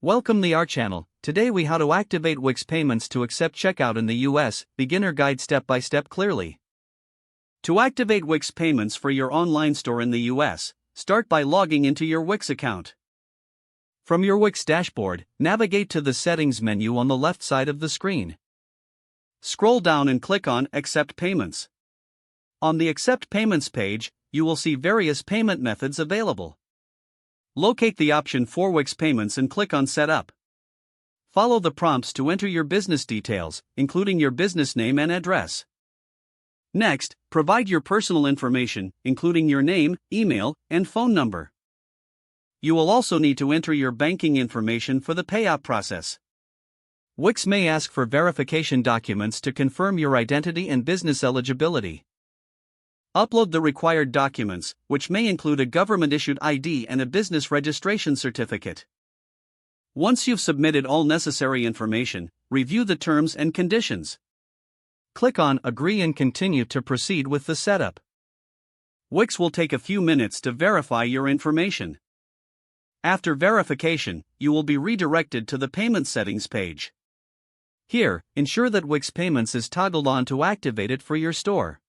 Welcome to our channel. Today we how to activate Wix Payments to accept checkout in the US, beginner guide step by step clearly. To activate Wix Payments for your online store in the US, start by logging into your Wix account. From your Wix dashboard, navigate to the settings menu on the left side of the screen. Scroll down and click on Accept Payments. On the Accept Payments page, you will see various payment methods available. Locate the option for Wix Payments and click on Set Up. Follow the prompts to enter your business details, including your business name and address. Next, provide your personal information, including your name, email, and phone number. You will also need to enter your banking information for the payout process. Wix may ask for verification documents to confirm your identity and business eligibility. Upload the required documents, which may include a government-issued ID and a business registration certificate. Once you've submitted all necessary information, review the terms and conditions. Click on Agree and continue to proceed with the setup. Wix will take a few minutes to verify your information. After verification, you will be redirected to the payment settings page. Here, ensure that Wix Payments is toggled on to activate it for your store.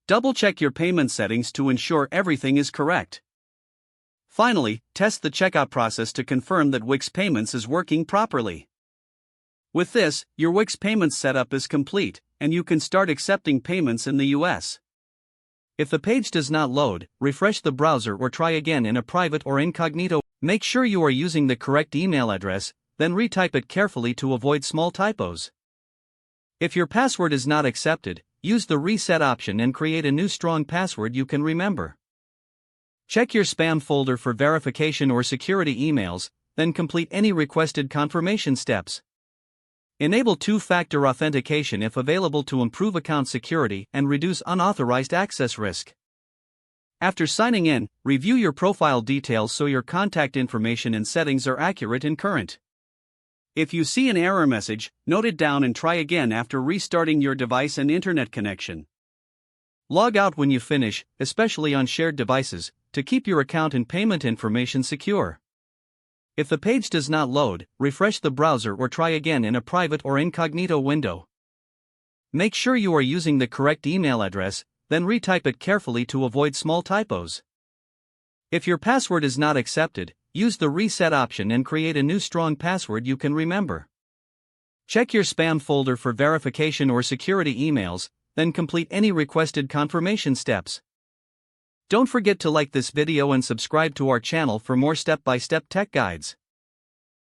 Double-check your payment settings to ensure everything is correct. Finally, test the checkout process to confirm that Wix Payments is working properly. With this, your Wix Payments setup is complete, and you can start accepting payments in the US. If the page does not load, refresh the browser or try again in a private or incognito. Make sure you are using the correct email address, then retype it carefully to avoid small typos. If your password is not accepted, use the reset option and create a new strong password you can remember. Check your spam folder for verification or security emails, then complete any requested confirmation steps. Enable two-factor authentication if available to improve account security and reduce unauthorized access risk. After signing in, review your profile details so your contact information and settings are accurate and current. If you see an error message, note it down and try again after restarting your device and internet connection. Log out when you finish, especially on shared devices, to keep your account and payment information secure. If the page does not load, refresh the browser or try again in a private or incognito window. Make sure you are using the correct email address, then retype it carefully to avoid small typos. If your password is not accepted, use the reset option and create a new strong password you can remember. Check your spam folder for verification or security emails, then complete any requested confirmation steps. Don't forget to like this video and subscribe to our channel for more step-by-step tech guides.